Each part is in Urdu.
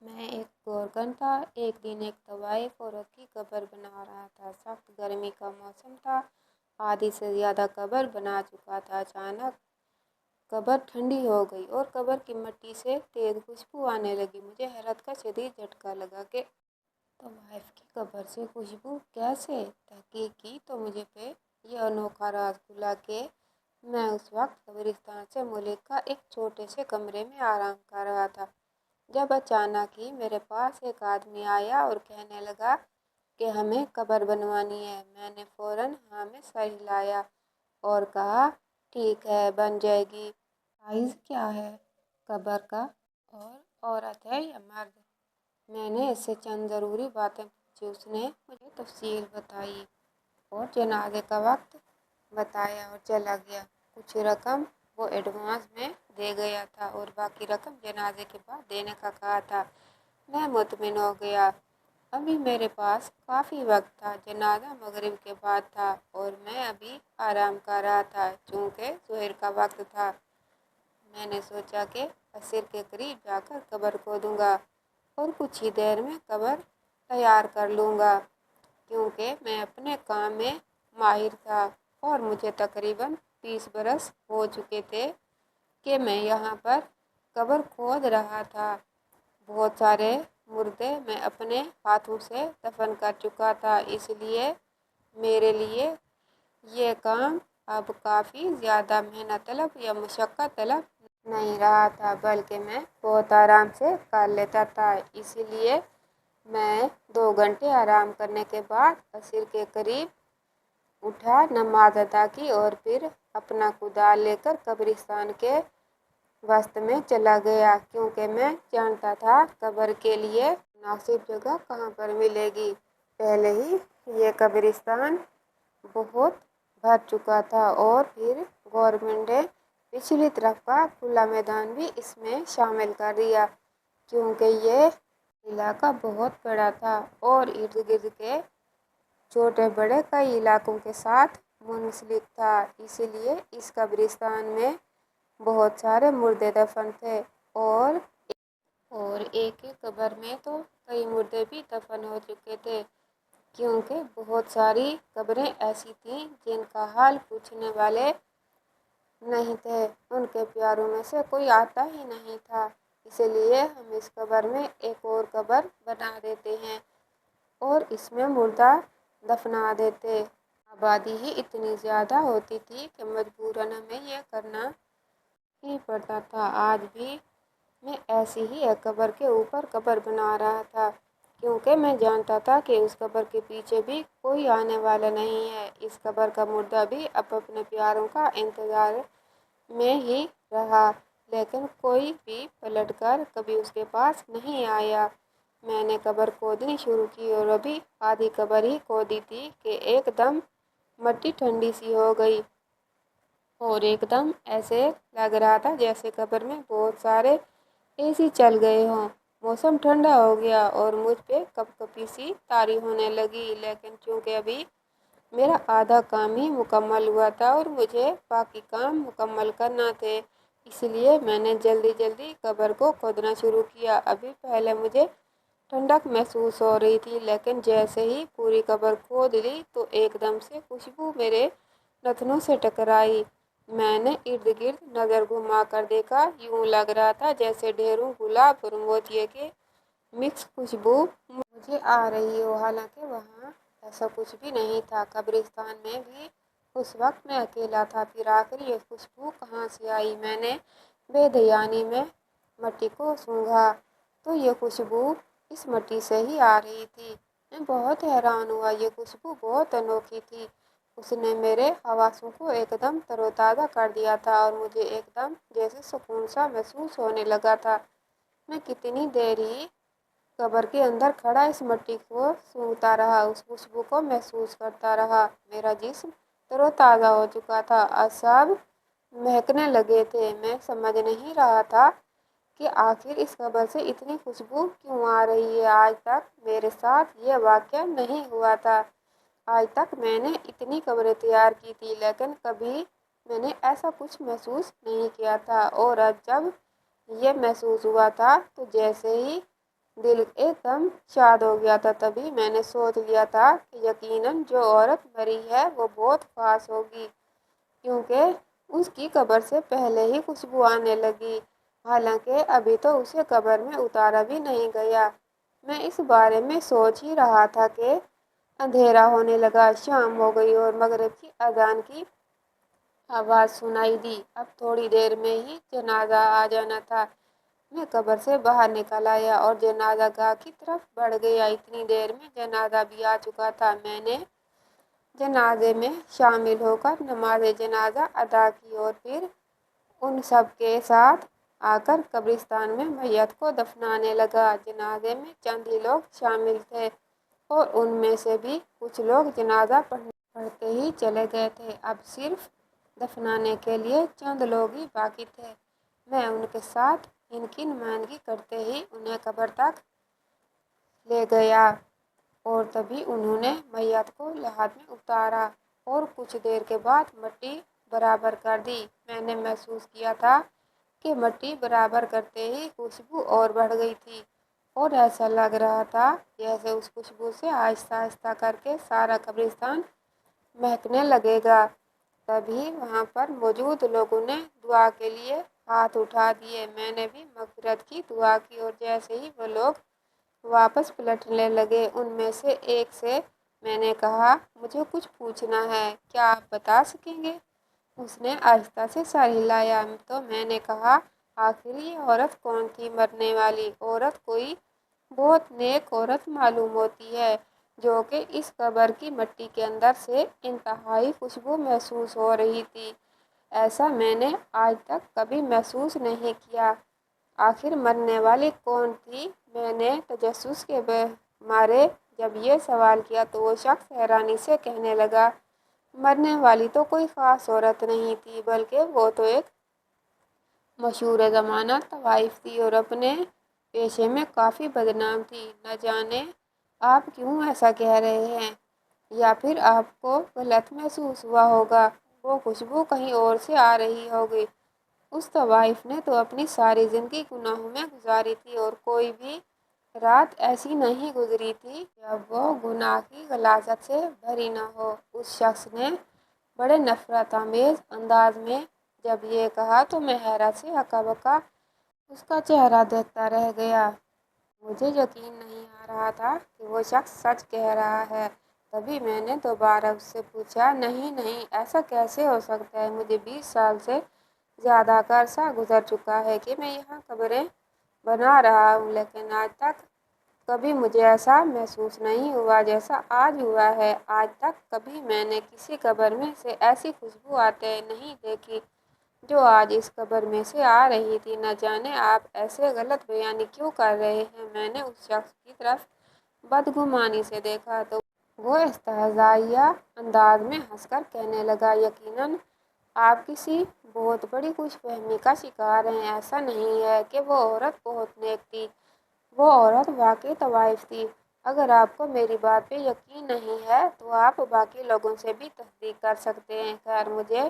میں ایک گورکن تھا۔ ایک دن ایک طوائف عورت کی قبر بنا رہا تھا۔ سخت گرمی کا موسم تھا۔ آدھی سے زیادہ قبر بنا چکا تھا۔ اچانک قبر ٹھنڈی ہو گئی اور قبر کی مٹی سے تیز خوشبو آنے لگی۔ مجھے حیرت کا شدید جھٹکا لگا کہ طوائف کی قبر سے خوشبو کیسے؟ تحقیق کی تو مجھے پہ یہ انوکھا راز کھلا کہ میں اس وقت قبرستان سے ملحقہ ایک چھوٹے سے کمرے میں آرام کر رہا تھا جب اچانک ہی میرے پاس ایک آدمی آیا اور کہنے لگا کہ ہمیں قبر بنوانی ہے۔ میں نے فوراً ہاں میں سر ہلایا اور کہا ٹھیک ہے، بن جائے گی۔ سائز کیا ہے قبر کا؟ اور عورت ہے یا مرد؟ میں نے اس سے چند ضروری باتیں پوچھی۔ اس نے مجھے تفصیل بتائی اور جنازے کا وقت بتایا اور چلا گیا۔ کچھ رقم وہ ایڈوانس میں دے گیا تھا اور باقی رقم جنازے کے بعد دینے کا کہا تھا۔ میں مطمئن ہو گیا۔ ابھی میرے پاس کافی وقت تھا۔ جنازہ مغرب کے بعد تھا اور میں ابھی آرام کر رہا تھا چونکہ ظہر کا وقت تھا۔ میں نے سوچا کہ عصر کے قریب جا کر قبر کھودوں گا اور کچھ ہی دیر میں قبر تیار کر لوں گا کیونکہ میں اپنے کام میں ماہر تھا اور مجھے تقریباً 20 برس ہو چکے تھے کہ میں یہاں پر قبر کھود رہا تھا۔ بہت سارے مردے میں اپنے ہاتھوں سے دفن کر چکا تھا، اس لیے میرے لیے یہ کام اب کافی زیادہ محنت طلب یا مشقت طلب نہیں رہا تھا بلکہ میں بہت آرام سے کر لیتا تھا۔ اس لیے میں 2 گھنٹے آرام کرنے کے بعد عصر کے قریب اٹھا، نماز ادا کی اور پھر اپنا کدال لے کر قبرستان کے وسط میں چلا گیا کیونکہ میں جانتا تھا قبر کے لیے مناسب جگہ کہاں پر ملے گی۔ پہلے ہی یہ قبرستان بہت بھر چکا تھا اور پھر گورنمنٹ نے پچھلی طرف کا کھلا میدان بھی اس میں شامل کر دیا کیونکہ یہ علاقہ بہت بڑا تھا اور ارد گرد کے چھوٹے بڑے کئی علاقوں کے ساتھ منسلک تھا۔ اس لیے اس قبرستان میں بہت سارے مردے دفن تھے اور ایک ایک قبر میں تو کئی مردے بھی دفن ہو چکے تھے کیونکہ بہت ساری قبریں ایسی تھیں جن کا حال پوچھنے والے نہیں تھے۔ ان کے پیاروں میں سے کوئی آتا ہی نہیں تھا، اس لیے ہم اس قبر میں ایک اور قبر بنا دیتے ہیں اور اس میں مردہ دفنا دیتے۔ آبادی ہی اتنی زیادہ ہوتی تھی کہ مجبوراً ہمیں یہ کرنا ہی پڑتا تھا۔ آج بھی میں ایسی ہی ایک قبر کے اوپر قبر بنا رہا تھا کیونکہ میں جانتا تھا کہ اس قبر کے پیچھے بھی کوئی آنے والا نہیں ہے۔ اس قبر کا مردہ بھی اب اپنے پیاروں کا انتظار میں ہی رہا لیکن کوئی بھی پلٹ کر کبھی اس کے پاس نہیں آیا۔ میں نے قبر کھودنی شروع کی اور ابھی آدھی قبر ہی کھودی تھی کہ ایک دم مٹی ٹھنڈی سی ہو گئی اور ایک دم ایسے لگ رہا تھا جیسے قبر میں بہت سارے اے سی چل گئے ہوں۔ موسم ٹھنڈا ہو گیا اور مجھ پہ کپ کپی سی طاری ہونے لگی لیکن چونکہ ابھی میرا آدھا کام ہی مکمل ہوا تھا اور مجھے باقی کام مکمل کرنا تھے اس لیے میں نے جلدی جلدی قبر کو کھودنا شروع کیا۔ ابھی پہلے مجھے ٹھنڈک محسوس ہو رہی تھی لیکن جیسے ہی پوری قبر کھود لی تو ایک دم سے خوشبو میرے نتنوں سے ٹکرائی۔ میں نے ارد گرد نظر گھما کر دیکھا، یوں لگ رہا تھا جیسے ڈھیروں گلاب اور موتیے کے مکس خوشبو مجھے آ رہی ہو، حالانکہ وہاں ایسا کچھ بھی نہیں تھا۔ قبرستان میں بھی اس وقت میں اکیلا تھا۔ پھر آخر یہ خوشبو کہاں سے آئی؟ میں نے بے دھیانی میں مٹی کو سونگھا تو یہ خوشبو اس مٹی سے ہی آ رہی تھی۔ میں بہت حیران ہوا، یہ خوشبو بہت انوکھی تھی۔ اس نے میرے حواسوں کو ایک دم تر و تازہ کر دیا تھا اور مجھے ایک دم جیسے سکون سا محسوس ہونے لگا تھا۔ میں کتنی دیر ہی قبر کے اندر کھڑا اس مٹی کو سونگھتا رہا، اس خوشبو کو محسوس کرتا رہا۔ میرا جسم تر و تازہ ہو چکا تھا، اعصاب مہکنے لگے تھے۔ میں سمجھ نہیں رہا تھا کہ آخر اس قبر سے اتنی خوشبو کیوں آ رہی ہے۔ آج تک میرے ساتھ یہ واقعہ نہیں ہوا تھا۔ آج تک میں نے اتنی قبریں تیار کی تھی لیکن کبھی میں نے ایسا کچھ محسوس نہیں کیا تھا اور اب جب یہ محسوس ہوا تھا تو جیسے ہی دل ایک دم شاد ہو گیا تھا۔ تبھی میں نے سوچ لیا تھا کہ یقیناً جو عورت مری ہے وہ بہت خاص ہوگی، کیونکہ اس کی قبر سے پہلے ہی خوشبو آنے لگی، حالانکہ ابھی تو اسے قبر میں اتارا بھی نہیں گیا۔ میں اس بارے میں سوچ ہی رہا تھا کہ اندھیرا ہونے لگا، شام ہو گئی اور مغرب کی اذان کی آواز سنائی دی۔ اب تھوڑی دیر میں ہی جنازہ آ جانا تھا۔ میں قبر سے باہر نکل آیا اور جنازہ گاہ کی طرف بڑھ گیا۔ اتنی دیر میں جنازہ بھی آ چکا تھا۔ میں نے جنازے میں شامل ہو کر نماز جنازہ ادا کی اور پھر ان سب کے ساتھ آ کر قبرستان میں میت کو دفنانے لگا۔ جنازے میں چند ہی لوگ شامل تھے اور ان میں سے بھی کچھ لوگ جنازہ پڑھتے ہی چلے گئے تھے۔ اب صرف دفنانے کے لیے چند لوگ ہی باقی تھے۔ میں ان کے ساتھ ان کی نمائندگی کرتے ہی انہیں قبر تک لے گیا اور تبھی انہوں نے میت کو لحد میں اتارا اور کچھ دیر کے بعد مٹی برابر کر دی۔ میں نے محسوس کیا تھا کہ مٹی برابر کرتے ہی خوشبو اور بڑھ گئی تھی اور ایسا لگ رہا تھا جیسے اس خوشبو سے آہستہ آہستہ کر کے سارا قبرستان مہکنے لگے گا۔ تبھی وہاں پر موجود لوگوں نے دعا کے لیے ہاتھ اٹھا دیے۔ میں نے بھی مغفرت کی دعا کی اور جیسے ہی وہ لوگ واپس پلٹنے لگے، ان میں سے ایک سے میں نے کہا، مجھے کچھ پوچھنا ہے، کیا آپ بتا سکیں گے؟ اس نے آہستہ سے سر ہلایا۔ تو میں نے کہا، آخر یہ عورت کون تھی؟ مرنے والی عورت کوئی بہت نیک عورت معلوم ہوتی ہے، جو کہ اس قبر کی مٹی کے اندر سے انتہائی خوشبو محسوس ہو رہی تھی۔ ایسا میں نے آج تک کبھی محسوس نہیں کیا۔ آخر مرنے والی کون تھی؟ میں نے تجسس کے مارے جب یہ سوال کیا تو وہ شخص حیرانی سے کہنے لگا، مرنے والی تو کوئی خاص عورت نہیں تھی، بلکہ وہ تو ایک مشہور زمانہ طوائف تھی اور اپنے پیشے میں کافی بدنام تھی۔ نہ جانے آپ کیوں ایسا کہہ رہے ہیں، یا پھر آپ کو غلط محسوس ہوا ہوگا، وہ خوشبو کہیں اور سے آ رہی ہوگی۔ اس طوائف نے تو اپنی ساری زندگی گناہوں میں گزاری تھی اور کوئی بھی رات ایسی نہیں گزری تھی جب وہ گناہ کی غلاظت سے بھری نہ ہو۔ اس شخص نے بڑے نفرت آمیز انداز میں جب یہ کہا تو میں حیرت سے ہکا بکا اس کا چہرہ دیکھتا رہ گیا۔ مجھے یقین نہیں آ رہا تھا کہ وہ شخص سچ کہہ رہا ہے۔ تبھی میں نے دوبارہ اس سے پوچھا، نہیں نہیں، ایسا کیسے ہو سکتا ہے؟ مجھے 20 سال سے زیادہ کا عرصہ گزر چکا ہے کہ میں یہاں قبریں بنا رہا ہوں، لیکن آج تک کبھی مجھے ایسا محسوس نہیں ہوا جیسا آج ہوا ہے۔ آج تک کبھی میں نے کسی قبر میں سے ایسی خوشبو آتے نہیں دیکھی جو آج اس قبر میں سے آ رہی تھی۔ نہ جانے آپ ایسے غلط بیانی کیوں کر رہے ہیں۔ میں نے اس شخص کی طرف بدگمانی سے دیکھا تو وہ استہزائیہ انداز میں ہنس کر کہنے لگا، یقیناً آپ کسی بہت بڑی خوش فہمی کا شکار ہیں۔ ایسا نہیں ہے کہ وہ عورت بہت نیک تھی، وہ عورت واقعی طوائف تھی۔ اگر آپ کو میری بات پہ یقین نہیں ہے تو آپ باقی لوگوں سے بھی تصدیق کر سکتے ہیں۔ خیر، مجھے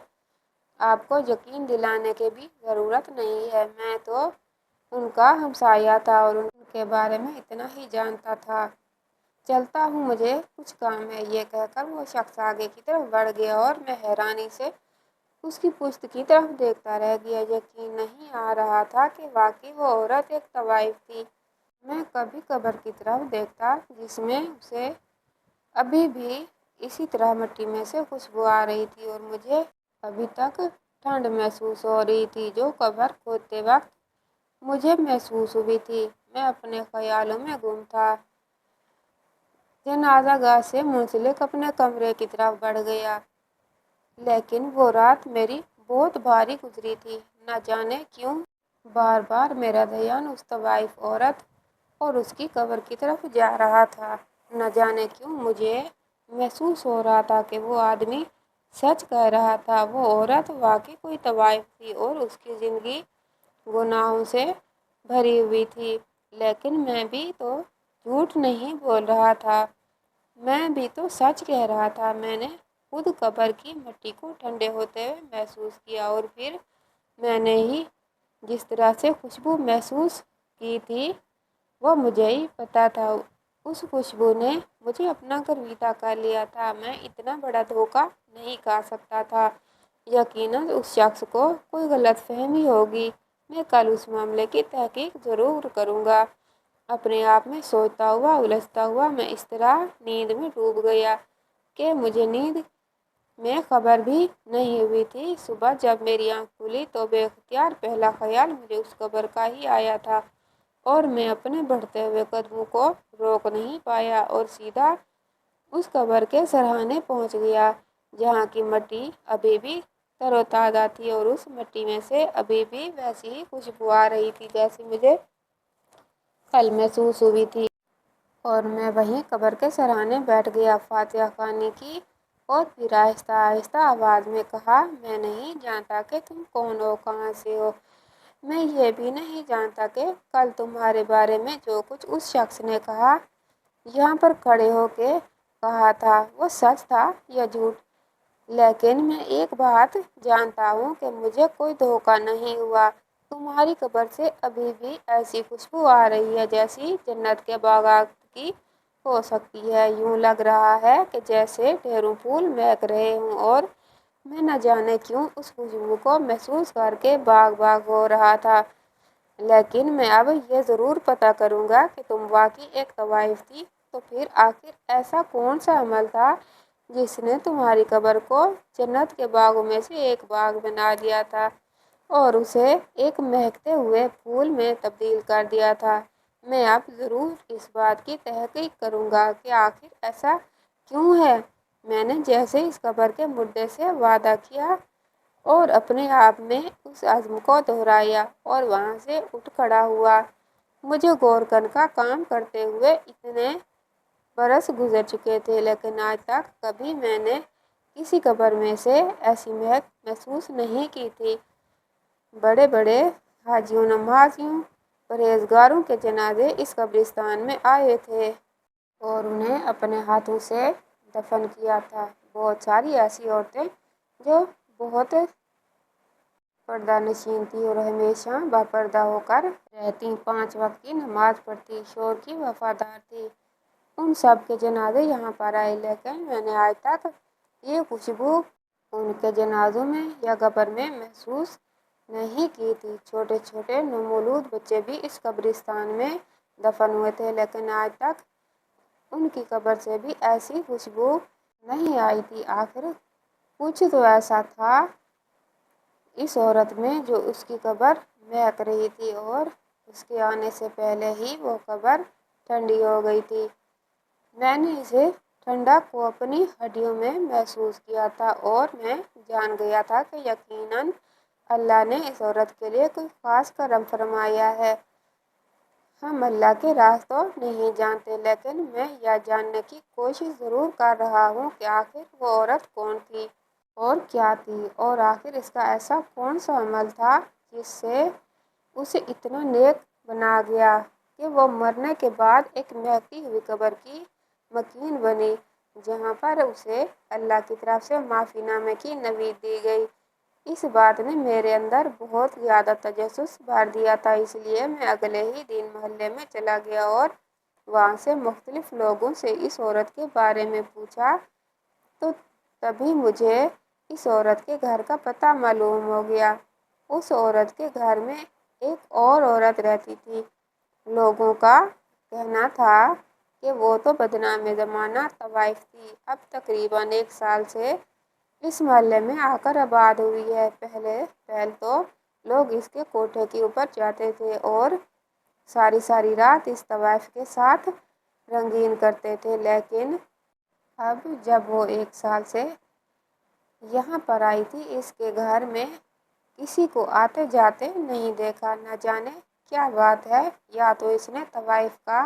آپ کو یقین دلانے کی بھی ضرورت نہیں ہے، میں تو ان کا ہمسایہ تھا اور ان کے بارے میں اتنا ہی جانتا تھا۔ چلتا ہوں، مجھے کچھ کام ہے۔ یہ کہہ کر وہ شخص آگے کی طرف بڑھ گیا اور میں حیرانی سے اس کی پشت کی طرف دیکھتا رہ گیا۔ یقین نہیں آ رہا تھا کہ واقعی وہ عورت ایک طوائف تھی۔ میں کبھی قبر کی طرف دیکھتا جس میں سے ابھی بھی اسی طرح مٹی میں سے خوشبو آ رہی تھی اور مجھے ابھی تک ٹھنڈ محسوس ہو رہی تھی جو قبر کھودتے وقت مجھے محسوس ہوئی تھی۔ میں اپنے خیالوں میں گم تھا، جنازہ گاہ سے منسلک اپنے کمرے کی طرف بڑھ گیا، لیکن وہ رات میری بہت بھاری گزری تھی۔ نہ جانے کیوں بار بار میرا دھیان اس طوائف عورت اور اس کی قبر کی طرف جا رہا تھا۔ نہ جانے کیوں مجھے محسوس ہو رہا تھا کہ وہ آدمی سچ کہہ رہا تھا، وہ عورت واقعی کوئی طوائف تھی اور اس کی زندگی گناہوں سے بھری ہوئی تھی۔ لیکن میں بھی تو جھوٹ نہیں بول رہا تھا، میں بھی تو سچ کہہ رہا تھا۔ میں نے خود قبر کی مٹی کو ٹھنڈے ہوتے ہوئے محسوس کیا اور پھر میں نے ہی جس طرح سے خوشبو محسوس کی تھی وہ مجھے ہی پتا تھا، اس خوشبو نے مجھے اپنا گرویدہ کر لیا تھا۔ میں اتنا بڑا دھوکہ نہیں کھا سکتا تھا۔ یقیناً اس شخص کو کوئی غلط فہمی ہوگی۔ میں کل اس معاملے کی تحقیق ضرور کروں گا۔ اپنے آپ میں سوچتا ہوا الجھتا ہوا میں اس طرح نیند میں ڈوب گیا کہ مجھے نیند میں خبر بھی نہیں ہوئی تھی۔ صبح جب میری آنکھ کھلی تو بے اختیار پہلا خیال مجھے اس قبر کا ہی آیا تھا، اور میں اپنے بڑھتے ہوئے قدموں کو روک نہیں پایا اور سیدھا اس قبر کے سرہانے پہنچ گیا، جہاں کی مٹی ابھی بھی تر و تازہ تھی اور اس مٹی میں سے ابھی بھی ویسی ہی خوشبو آ رہی تھی جیسی مجھے کل محسوس ہوئی تھی۔ اور میں وہیں قبر کے سرہانے بیٹھ گیا، فاتحہ خوانی کی اور پھر آہستہ آہستہ آواز میں کہا، میں نہیں جانتا کہ تم کون ہو، کہاں سے ہو۔ میں یہ بھی نہیں جانتا کہ کل تمہارے بارے میں جو کچھ اس شخص نے کہا، یہاں پر کھڑے ہو کے کہا تھا، وہ سچ تھا یا جھوٹ۔ لیکن میں ایک بات جانتا ہوں کہ مجھے کوئی دھوکہ نہیں ہوا۔ تمہاری قبر سے ابھی بھی ایسی خوشبو آ رہی ہے جیسی جنت کے باغات کی ہو سکتی ہے۔ یوں لگ رہا ہے کہ جیسے ڈھیروں پھول مہک رہے ہوں، اور میں نہ جانے کیوں اس خوشبو کو محسوس کر کے باغ باغ ہو رہا تھا۔ لیکن میں اب یہ ضرور پتہ کروں گا کہ تم واقعی ایک طوائف تھی۔ تو پھر آخر ایسا کون سا عمل تھا جس نے تمہاری قبر کو جنت کے باغوں میں سے ایک باغ بنا دیا تھا اور اسے ایک مہکتے ہوئے پھول میں تبدیل کر دیا تھا؟ میں اب ضرور اس بات کی تحقیق کروں گا کہ آخر ایسا کیوں ہے۔ میں نے جیسے اس قبر کے مردے سے وعدہ کیا اور اپنے آپ میں اس عزم کو دہرایا اور وہاں سے اٹھ کھڑا ہوا۔ مجھے گورکھن کا کام کرتے ہوئے اتنے برس گزر چکے تھے، لیکن آج تک کبھی میں نے کسی قبر میں سے ایسی مہک محسوس نہیں کی تھی۔ بڑے بڑے حاجیوں نمازیوں پرہیزگاروں کے جنازے اس قبرستان میں آئے تھے اور انہیں اپنے ہاتھوں سے دفن کیا تھا۔ بہت ساری ایسی عورتیں جو بہت پردہ نشین تھیں اور ہمیشہ باپردہ ہو کر رہتی، 5 وقت کی نماز پڑھتی، شوہر کی وفادار تھیں، ان سب کے جنازے یہاں پر آئے، لیکن میں نے آج تک یہ خوشبو ان کے جنازوں میں یا قبر میں محسوس نہیں کی تھی۔ چھوٹے چھوٹے نومولود بچے بھی اس قبرستان میں دفن ہوئے تھے، لیکن آج تک ان کی قبر سے بھی ایسی خوشبو نہیں آئی تھی۔ آخر کچھ تو ایسا تھا اس عورت میں جو اس کی قبر مہک رہی تھی، اور اس کے آنے سے پہلے ہی وہ قبر ٹھنڈی ہو گئی تھی۔ میں نے اسے ٹھنڈک کو اپنی ہڈیوں میں محسوس کیا تھا اور میں جان گیا تھا کہ یقیناً اللہ نے اس عورت کے لیے کوئی خاص کرم فرمایا ہے۔ ہم اللہ کے راز تو نہیں جانتے، لیکن میں یہ جاننے کی کوشش ضرور کر رہا ہوں کہ آخر وہ عورت کون تھی اور کیا تھی، اور آخر اس کا ایسا کون سا عمل تھا جس سے اسے اتنا نیک بنا گیا کہ وہ مرنے کے بعد ایک مہکتی ہوئی قبر کی مکین بنی، جہاں پر اسے اللہ کی طرف سے معافی نامے کی نوید دی گئی۔ اس بات نے میرے اندر بہت زیادہ تجسس بھر دیا تھا، اس لیے میں اگلے ہی دن محلے میں چلا گیا اور وہاں سے مختلف لوگوں سے اس عورت کے بارے میں پوچھا، تو تبھی مجھے اس عورت کے گھر کا پتہ معلوم ہو گیا۔ اس عورت کے گھر میں ایک اور عورت رہتی تھی۔ لوگوں کا کہنا تھا کہ وہ تو بدنام زمانہ طوائف تھی، اب تقریباً 1 سال سے اس محلے میں آ کر آباد ہوئی ہے۔ پہل تو لوگ اس کے کوٹھے کے اوپر جاتے تھے اور ساری ساری رات اس طوائف کے ساتھ رنگین کرتے تھے، لیکن اب جب وہ 1 سال سے یہاں پر آئی تھی، اس کے گھر میں کسی کو آتے جاتے نہیں دیکھا۔ نہ جانے کیا بات ہے، یا تو اس نے طوائف کا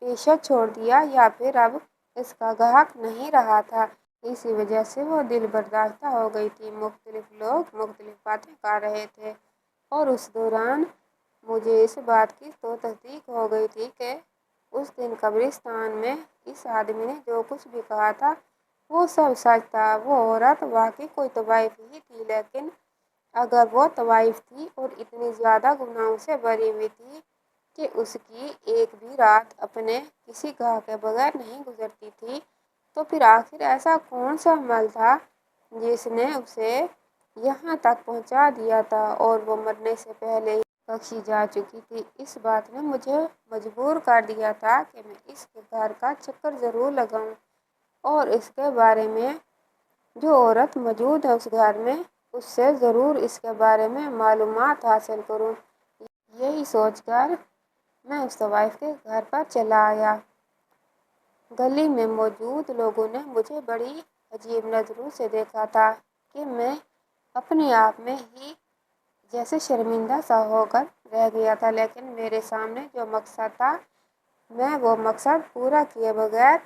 پیشہ چھوڑ دیا یا پھر اب اس کا گاہک نہیں رہا تھا، اسی وجہ سے وہ دل برداشتہ ہو گئی تھی۔ مختلف لوگ مختلف باتیں کر رہے تھے اور اس دوران مجھے اس بات کی تو تصدیق ہو گئی تھی کہ اس دن قبرستان میں اس آدمی نے جو کچھ بھی کہا تھا وہ سب سچ تھا۔ وہ عورت واقعی کوئی طوائف ہی تھی، لیکن اگر وہ طوائف تھی اور اتنی زیادہ گناہوں سے بری ہوئی تھی کہ اس کی ایک بھی رات اپنے کسی گاہ کے بغیر نہیں گزرتی تھی، تو پھر آخر ایسا کون سا عمل تھا جس نے اسے یہاں تک پہنچا دیا تھا، اور وہ مرنے سے پہلے ہی بخشی جا چکی تھی۔ اس بات نے مجھے مجبور کر دیا تھا کہ میں اس کے گھر کا چکر ضرور لگاؤں، اور اس کے بارے میں جو عورت موجود ہے اس گھر میں، اس سے ضرور اس کے بارے میں معلومات حاصل کروں۔ یہی سوچ کر میں اس طوائف کے گھر پر چلا آیا۔ گلی میں موجود لوگوں نے مجھے بڑی عجیب نظروں سے دیکھا تھا کہ میں اپنے آپ میں ہی جیسے شرمندہ سا ہو کر رہ گیا تھا، لیکن میرے سامنے جو مقصد تھا، میں وہ مقصد پورا کیے بغیر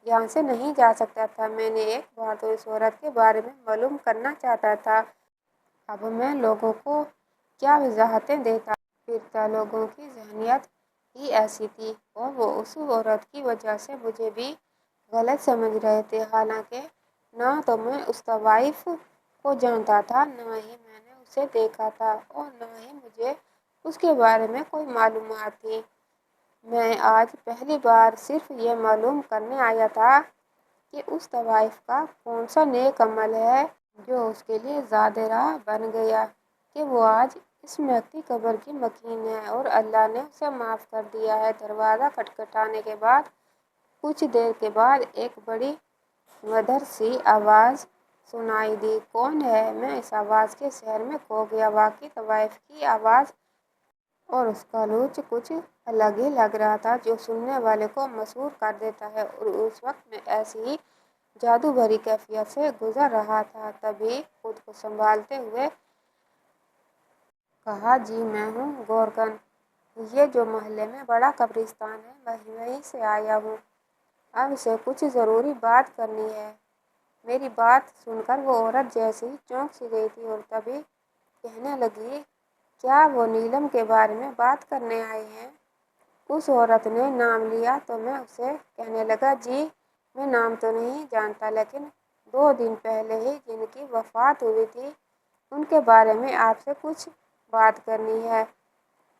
یہاں سے نہیں جا سکتا تھا۔ میں نے ایک بات اس عورت کے بارے میں معلوم کرنا چاہتا تھا۔ اب میں لوگوں کو کیا وضاحتیں دیتا پھرتا، لوگوں کی ذہنیت ہی ایسی تھی، اور وہ اس عورت کی وجہ سے مجھے بھی غلط سمجھ رہے تھے۔ حالانکہ نہ تو میں اس طوائف کو جانتا تھا، نہ ہی میں نے اسے دیکھا تھا، اور نہ ہی مجھے اس کے بارے میں کوئی معلومات تھی۔ میں آج پہلی بار صرف یہ معلوم کرنے آیا تھا کہ اس طوائف کا کون سا نیک عمل ہے جو اس کے لیے زاد راہ بن گیا کہ وہ آج اس مہکتی قبر کی مکین ہے، اور اللہ نے اسے معاف کر دیا ہے۔ دروازہ کھٹکھٹانے کے بعد کچھ دیر کے بعد ایک بڑی مدھر سی آواز سنائی دی۔ کون ہے؟ میں اس آواز کے سحر میں کھو گیا۔ واقعی طوائف کی آواز اور اس کا لوچ کچھ الگ ہی لگ رہا تھا، جو سننے والے کو مسحور کر دیتا ہے، اور اس وقت میں ایسی ہی جادو بھری کیفیت سے گزر رہا تھا۔ تبھی خود کو سنبھالتے ہوئے کہا، جی میں ہوں گورکن، یہ جو محلے میں بڑا قبرستان ہے، میں وہیں سے آیا ہوں۔ آپ سے کچھ ضروری بات کرنی ہے۔ میری بات سن کر وہ عورت جیسے ہی چونک سی گئی تھی، اور تبھی کہنے لگی، کیا وہ نیلم کے بارے میں بات کرنے آئے ہیں؟ اس عورت نے نام لیا تو میں اسے کہنے لگا، جی میں نام تو نہیں جانتا، لیکن 2 دن پہلے ہی جن کی وفات ہوئی تھی ان کے بارے میں آپ سے کچھ بات کرنی ہے۔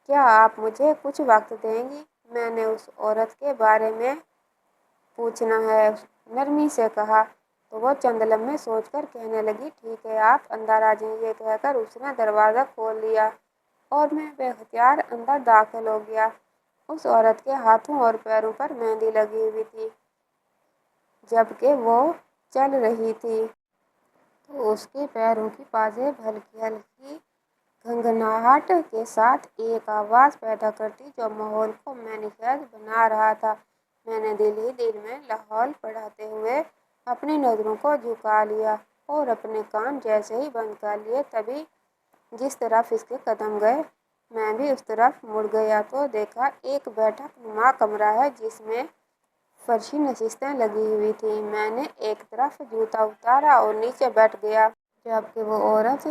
کیا آپ مجھے کچھ وقت دیں گی؟ میں نے اس عورت کے بارے میں پوچھنا ہے، نرمی سے کہا۔ تو وہ چند لمحے سوچ کر کہنے لگی، ٹھیک ہے، آپ اندر آ جائیں۔ یہ کہہ کر اس نے دروازہ کھول دیا، اور میں بے اختیار اندر داخل ہو گیا۔ اس عورت کے ہاتھوں اور پیروں پر مہندی لگی ہوئی تھی، جبکہ وہ چل رہی تھی تو اس کے پیروں کی پاجیں ہلکی ہلکی گھنگھناہٹ کے ساتھ ایک آواز پیدا کرتی جو ماحول کو معنی خیز بنا رہا تھا۔ میں نے دل ہی دل میں لاحول پڑھاتے ہوئے اپنی نظروں کو جھکا لیا، اور اپنے کان جیسے ہی بند کر لیے، تبھی جس طرف اس کے قدم گئے میں بھی اس طرف مڑ گیا تو دیکھا ایک بیٹھک نما کمرہ ہے جس میں فرشی نشستیں لگی ہوئی تھیں۔ میں نے ایک طرف جوتا اتارا اور نیچے بیٹھ گیا، جبکہ وہ عورت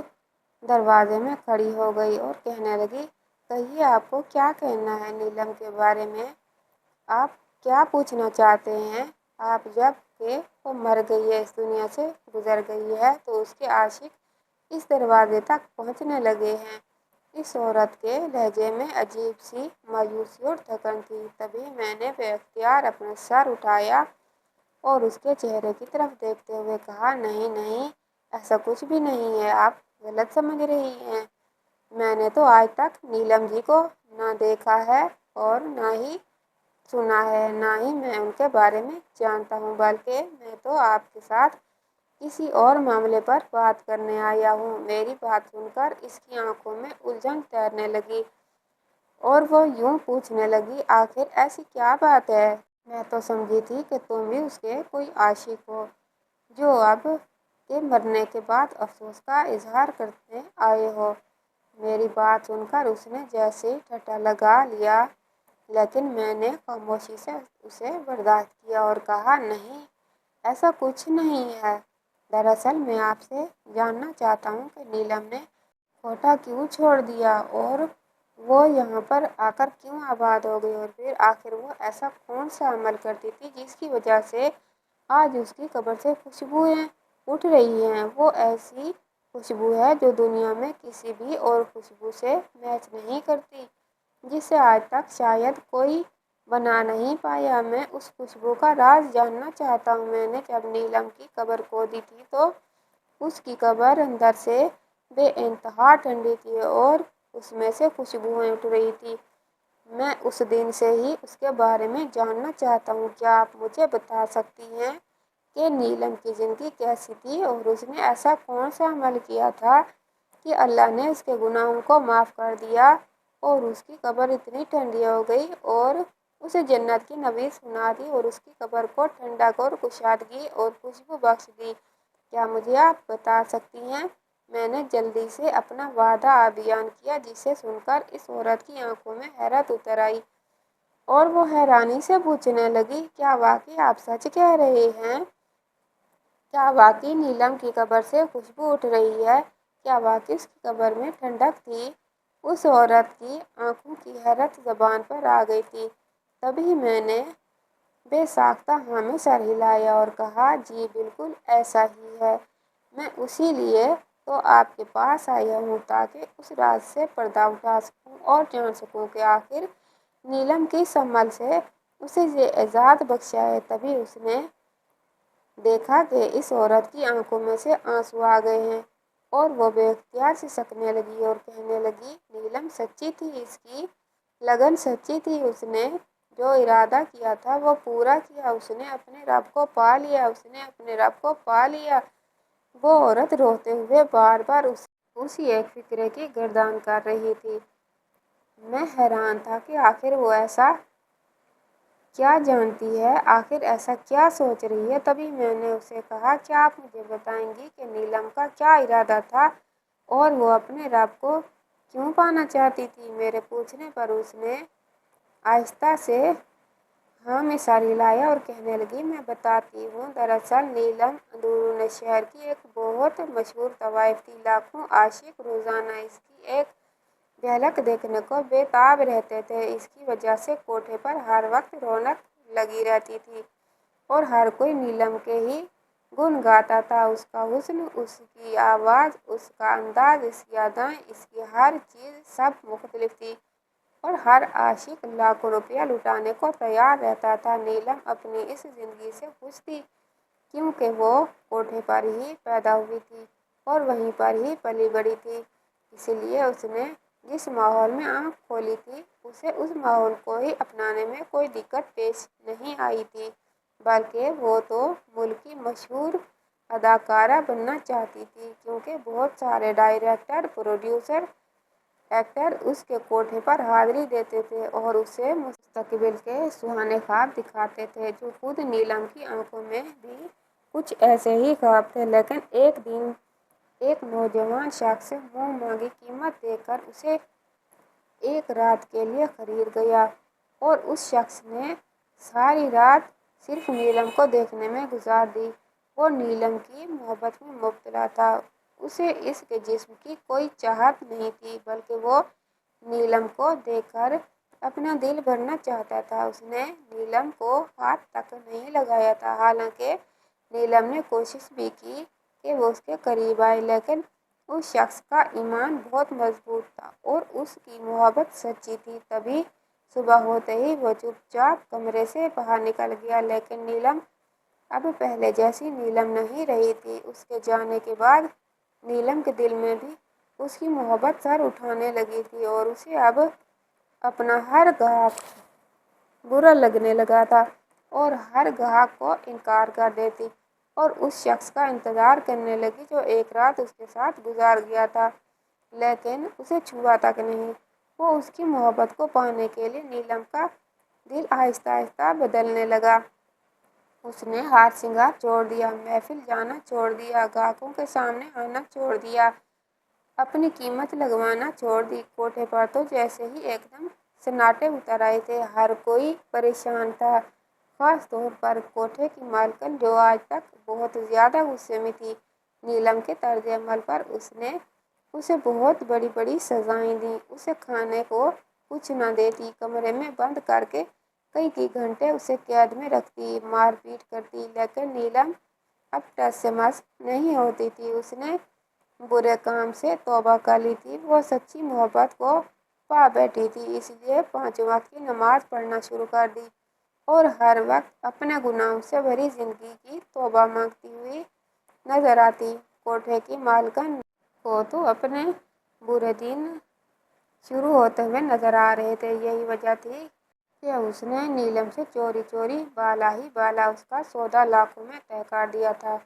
دروازے میں کھڑی ہو گئی اور کہنے لگی، کہیے، آپ کو کیا کہنا ہے نیلم کے بارے میں؟ آپ کیا پوچھنا چاہتے ہیں؟ آپ جب کہ وہ مر گئی ہے، اس دنیا سے گزر گئی ہے، تو اس کے عاشق اس دروازے تک پہنچنے لگے ہیں۔ اس عورت کے لہجے میں عجیب سی مایوسی اور تھکن تھی۔ تبھی میں نے بے اختیار اپنا سر اٹھایا اور اس کے چہرے کی طرف دیکھتے ہوئے کہا، نہیں نہیں، ایسا کچھ بھی نہیں ہے، آپ غلط سمجھ رہی ہیں۔ میں نے تو آج تک نیلم جی کو نہ دیکھا ہے اور نہ ہی سنا ہے، نہ ہی میں ان کے بارے میں جانتا ہوں، بلکہ میں تو آپ کے ساتھ کسی اور معاملے پر بات کرنے آیا ہوں۔ میری بات سن کر اس کی آنکھوں میں الجھن تیرنے لگی، اور وہ یوں پوچھنے لگی، آخر ایسی کیا بات ہے؟ میں تو سمجھی تھی کہ تم بھی اس کے کوئی عاشق ہو، جو اب کے مرنے کے بعد افسوس کا اظہار کرنے آئے ہو۔ میری بات سن کر اس نے جیسے ہی ٹھٹھا لگا لیا، لیکن میں نے خاموشی سے اسے برداشت کیا اور کہا، نہیں، ایسا کچھ نہیں ہے۔ دراصل میں آپ سے جاننا چاہتا ہوں کہ نیلم نے کوٹا کیوں چھوڑ دیا، اور وہ یہاں پر آ کر کیوں آباد ہو گئی، اور پھر آخر وہ ایسا کون سا عمل کرتی تھی جس کی وجہ سے آج اس کی قبر سے خوشبوئیں اٹھ رہی ہیں۔ وہ ایسی خوشبو ہے جو دنیا میں کسی بھی اور خوشبو سے میچ نہیں کرتی۔ جسے آج تک شاید کوئی بنا نہیں پایا۔ میں اس خوشبو کا راز جاننا چاہتا ہوں۔ میں نے جب نیلم کی قبر کھودی تھی تو اس کی قبر اندر سے بے انتہا ٹھنڈی تھی اور اس میں سے خوشبوئیں اٹھ رہی تھیں۔ میں اس دن سے ہی اس کے بارے میں جاننا چاہتا ہوں۔ کیا آپ مجھے بتا سکتی ہیں کہ نیلم کی زندگی کیسی تھی اور اس نے ایسا کون سا عمل کیا تھا کہ اللہ نے اس کے گناہوں کو معاف کر دیا اور اس کی قبر اتنی ٹھنڈی ہو گئی اور اسے جنت کی نوید سنا دی اور اس کی قبر کو ٹھنڈک اور کشادگی اور خوشبو بخش دی؟ کیا مجھے آپ بتا سکتی ہیں؟ میں نے جلدی سے اپنا وعدہ بیان کیا، جسے سن کر اس عورت کی آنکھوں میں حیرت اتر آئی اور وہ حیرانی سے پوچھنے لگی، کیا واقعی آپ سچ کہہ رہے ہیں؟ کیا واقعی نیلم کی قبر سے خوشبو اٹھ رہی ہے؟ کیا واقعی اس کی قبر میں ٹھنڈک تھی؟ اس عورت کی آنکھوں کی حیرت زبان پر آ گئی تھی۔ تبھی میں نے بے ساختہ ہاں میں سر ہلایا اور کہا، جی بالکل ایسا ہی ہے۔ میں اسی لیے تو آپ کے پاس آیا ہوں تاکہ اس راز سے پردہ اٹھا سکوں اور جان سکوں کہ آخر نیلم کس عمل سے اسے یہ اعزاز بخشا ہے۔ تبھی اس نے دیکھا کہ اس عورت کی آنکھوں میں سے آنسو آ گئے ہیں اور وہ بے اختیار سسکنے لگی اور کہنے لگی، نیلم سچی تھی، اس کی لگن سچی تھی، اس نے جو ارادہ کیا تھا وہ پورا کیا، اس نے اپنے رب کو پا لیا، اس نے اپنے رب کو پا لیا۔ وہ عورت روتے ہوئے بار بار اسی ایک فکرے کی گردان کر رہی تھی۔ میں حیران تھا کہ آخر وہ ایسا کیا جانتی ہے، آخر ایسا کیا سوچ رہی ہے۔ تبھی میں نے اسے کہا، کیا آپ مجھے بتائیں گی کہ نیلم کا کیا ارادہ تھا اور وہ اپنے رب کو کیوں پانا چاہتی تھی؟ میرے پوچھنے پر اس نے آہستہ سے ہاں میں سر ہلایا اور کہنے لگی، میں بتاتی ہوں۔ دراصل نیلم اندرون شہر کی ایک بہت مشہور طوائف تھی۔ لاکھوں عاشق روزانہ اس کی ایک جھلک دیکھنے کو بے تاب رہتے تھے۔ اس کی وجہ سے کوٹھے پر ہر وقت رونق لگی رہتی تھی اور ہر کوئی نیلم کے ہی گن گاتا تھا۔ اس کا حسن، اس کی آواز، اس کا انداز، اس کی ادائیں، اس کی ہر چیز سب مختلف تھی اور ہر عاشق لاکھوں روپیہ لٹانے کو تیار رہتا تھا۔ نیلم اپنی اس زندگی سے خوش تھی کیونکہ وہ کوٹھے پر ہی پیدا ہوئی تھی اور وہیں پر ہی پلی بڑھی تھی۔ اس لیے اس نے جس ماحول میں آنکھ کھولی تھی، اسے اس ماحول کو ہی اپنانے میں کوئی دقت پیش نہیں آئی تھی، بلکہ وہ تو ملک کی مشہور اداکارہ بننا چاہتی تھی، کیونکہ بہت سارے ڈائریکٹر، پروڈیوسر، ایکٹر اس کے کوٹھے پر حاضری دیتے تھے اور اسے مستقبل کے سہانے خواب دکھاتے تھے، جو خود نیلم کی آنکھوں میں بھی کچھ ایسے ہی خواب تھے۔ لیکن ایک دن ایک نوجوان شخص منہ مانگی قیمت دے کر اسے ایک رات کے لیے خرید گیا اور اس شخص نے ساری رات صرف نیلم کو دیکھنے میں گزار دی۔ وہ نیلم کی محبت میں مبتلا تھا۔ اسے اس کے جسم کی کوئی چاہت نہیں تھی، بلکہ وہ نیلم کو دیکھ کر اپنا دل بھرنا چاہتا تھا۔ اس نے نیلم کو ہاتھ تک نہیں لگایا تھا، حالانکہ نیلم نے کوشش بھی کی کہ وہ اس کے قریب آئے، لیکن اس شخص کا ایمان بہت مضبوط تھا اور اس کی محبت سچی تھی۔ تبھی صبح ہوتے ہی وہ چپ چاپ کمرے سے باہر نکل گیا، لیکن نیلم اب پہلے جیسی نیلم نہیں رہی تھی۔ اس کے جانے کے بعد نیلم کے دل میں بھی اس کی محبت سر اٹھانے لگی تھی اور اسے اب اپنا ہر گاہک برا لگنے لگا تھا اور ہر گاہک کو انکار کر دیتی اور اس شخص کا انتظار کرنے لگی جو ایک رات اس کے ساتھ گزار گیا تھا لیکن اسے چھوا تک نہیں۔ وہ اس کی محبت کو پانے کے لیے نیلم کا دل آہستہ آہستہ بدلنے لگا۔ اس نے ہار سنگار چھوڑ دیا، محفل جانا چھوڑ دیا، گاہکوں کے سامنے آنا چھوڑ دیا، اپنی قیمت لگوانا چھوڑ دی۔ کوٹھے پر تو جیسے ہی ایک دم سناٹے اتر آئے تھے، ہر کوئی پریشان تھا، خاص طور پر کوٹھے کی مالکن، جو آج تک بہت زیادہ غصے میں تھی نیلم کے طرز عمل پر۔ اس نے اسے بہت بڑی بڑی سزائیں دیں، اسے کھانے کو کچھ نہ دیتی، کمرے میں بند کر کے کئی گھنٹے اسے قید میں رکھتی، مار پیٹ کرتی، لیکن نیلم اب ٹس سے مس نہیں ہوتی تھی۔ اس نے برے کام سے توبہ کر لی تھی، وہ سچی محبت کو پا بیٹھی تھی، اس لیے 5 وقت کی نماز پڑھنا شروع کر دی اور ہر وقت اپنے گناہوں سے بھری زندگی کی توبہ مانگتی ہوئی نظر آتی۔ کوٹھے کی مالکن کو تو اپنے برے دن شروع ہوتے ہوئے نظر آ رہے تھے۔ یہی وجہ تھی کہ اس نے نیلم سے چوری چوری بالا ہی بالا اس کا سودا لاکھوں میں طے کر دیا تھا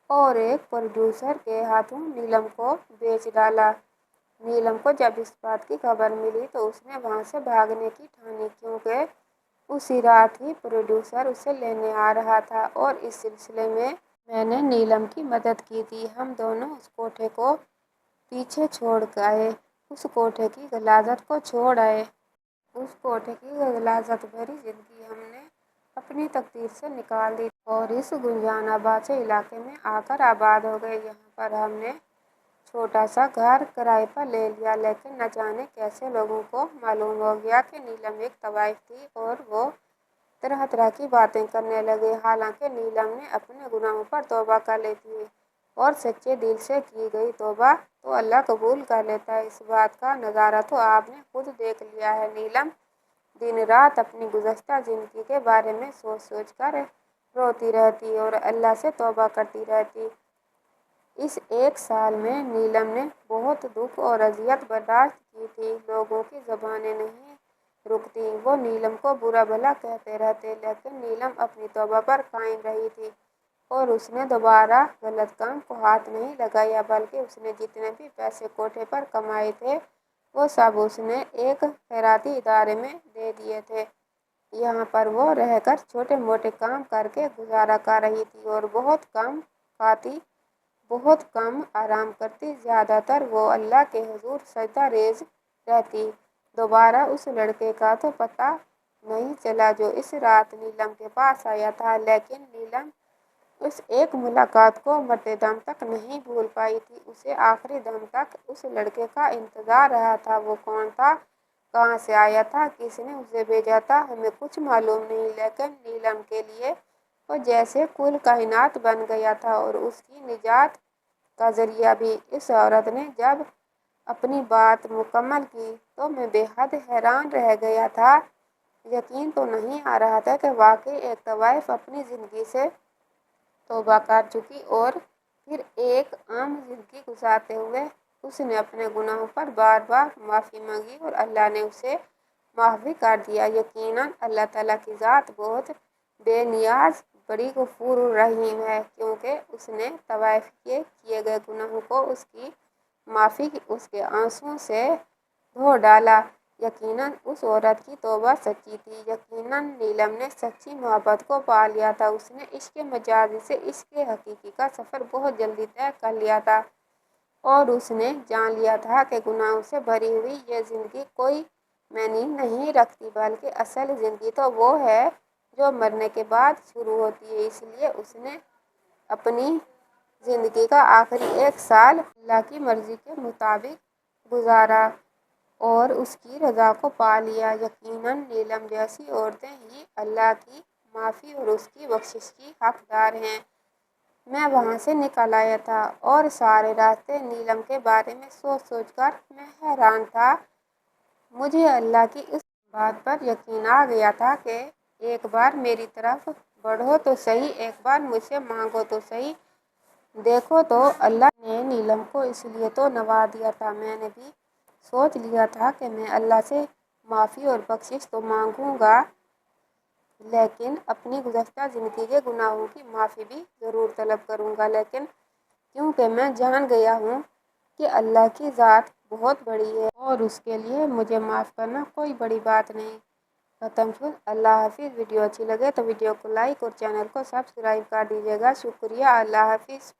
اور ایک پروڈیوسر کے ہاتھوں نیلم کو بیچ ڈالا۔ نیلم کو جب اس بات کی خبر ملی تو اس نے وہاں سے بھاگنے کی ٹھانی، کیونکہ اسی رات ہی پروڈیوسر اسے لینے آ رہا تھا اور اس سلسلے میں نے نیلم کی مدد کی تھی۔ ہم دونوں اس کوٹھے کو پیچھے چھوڑ آئے، اس کوٹھے کی غلاظت کو چھوڑ آئے۔ اس کوٹھے کی غلاظت بھری زندگی ہم نے اپنی تقدیر سے نکال دی اور اس گنجان آباد سے علاقے میں آ کر آباد ہو گئے۔ یہاں پر ہم نے چھوٹا سا گھر کرائے پر لے لیا، لیکن نہ جانے کیسے لوگوں کو معلوم ہو گیا کہ نیلم ایک طوائف تھی اور وہ طرح طرح کی باتیں کرنے لگے۔ حالانکہ نیلم نے اپنے گناہوں پر توبہ کر لی تھی اور سچے دل سے کی گئی توبہ تو اللہ قبول کر لیتا ہے۔ اس بات کا نظارہ تو آپ نے خود دیکھ لیا ہے۔ نیلم دن رات اپنی گزشتہ زندگی کے بارے میں سوچ سوچ کر روتی رہتی اور اللہ سے توبہ کرتی رہتی۔ اس 1 سال میں نیلم نے بہت دکھ اور اذیت برداشت کی تھی۔ لوگوں کی زبانیں نہیں رکتیں، وہ نیلم کو برا بھلا کہتے رہتے، لیکن نیلم اپنی توبہ پر قائم رہی تھی اور اس نے دوبارہ غلط کام کو ہاتھ نہیں لگایا، بلکہ اس نے جتنے بھی پیسے کوٹھے پر کمائے تھے وہ سب اس نے ایک خیراتی ادارے میں دے دیے تھے۔ یہاں پر وہ رہ کر چھوٹے موٹے کام کر کے گزارا کر رہی تھی اور بہت کم کھاتی، بہت کم آرام کرتی، زیادہ تر وہ اللہ کے حضور سجدہ ریز رہتی۔ دوبارہ اس لڑکے کا تو پتہ نہیں چلا جو اس رات نیلم کے پاس آیا تھا، لیکن نیلم اس ایک ملاقات کو مرتے دم تک نہیں بھول پائی تھی۔ اسے آخری دم تک اس لڑکے کا انتظار رہا تھا۔ وہ کون تھا، کہاں سے آیا تھا، کس نے اسے بھیجا تھا، ہمیں کچھ معلوم نہیں، لیکن نیلم کے لیے وہ جیسے کل کائنات بن گیا تھا اور اس کی نجات کا ذریعہ بھی۔ اس عورت نے جب اپنی بات مکمل کی تو میں بے حد حیران رہ گیا تھا۔ یقین تو نہیں آ رہا تھا کہ واقعی ایک طوائف اپنی زندگی سے توبہ کر چکی اور پھر ایک عام زندگی گزارتے ہوئے اس نے اپنے گناہوں پر بار بار معافی مانگی اور اللہ نے اسے معاف بھی کر دیا۔ یقیناً اللہ تعالیٰ کی ذات بہت بے نیاز، بڑی غفور الرحیم ہے، کیونکہ اس نے طوائف کے کیے گئے گناہوں کو اس کی معافی اس کے آنسوؤں سے دھو ڈالا۔ یقیناً اس عورت کی توبہ سچی تھی۔ یقیناً نیلم نے سچی محبت کو پا لیا تھا۔ اس نے عشق مجازی سے عشق حقیقی کا سفر بہت جلدی طے کر لیا تھا اور اس نے جان لیا تھا کہ گناہوں سے بھری ہوئی یہ زندگی کوئی معنی نہیں رکھتی، بلکہ اصل زندگی تو وہ ہے جو مرنے کے بعد شروع ہوتی ہے۔ اس لیے اس نے اپنی زندگی کا آخری 1 سال اللہ کی مرضی کے مطابق گزارا اور اس کی رضا کو پا لیا۔ یقیناً نیلم جیسی عورتیں ہی اللہ کی معافی اور اس کی بخشش کی حقدار ہیں۔ میں وہاں سے نکل آیا تھا اور سارے راستے نیلم کے بارے میں سوچ سوچ کر میں حیران تھا۔ مجھے اللہ کی اس بات پر یقین آ گیا تھا کہ ایک بار میری طرف بڑھو تو صحیح، ایک بار مجھ سے مانگو تو صحیح۔ دیکھو تو اللہ نے نیلم کو اس لیے تو نواز دیا تھا۔ میں نے بھی سوچ لیا تھا کہ میں اللہ سے معافی اور بخشش تو مانگوں گا، لیکن اپنی گزشتہ زندگی کے گناہوں کی معافی بھی ضرور طلب کروں گا، لیکن کیونکہ میں جان گیا ہوں کہ اللہ کی ذات بہت بڑی ہے اور اس کے لیے مجھے معاف کرنا کوئی بڑی بات نہیں۔ ختم شد۔ اللہ حافظ۔ ویڈیو اچھی لگے تو ویڈیو کو لائک اور چینل کو سبسکرائب کر دیجیے گا۔ شکریہ۔ اللہ حافظ۔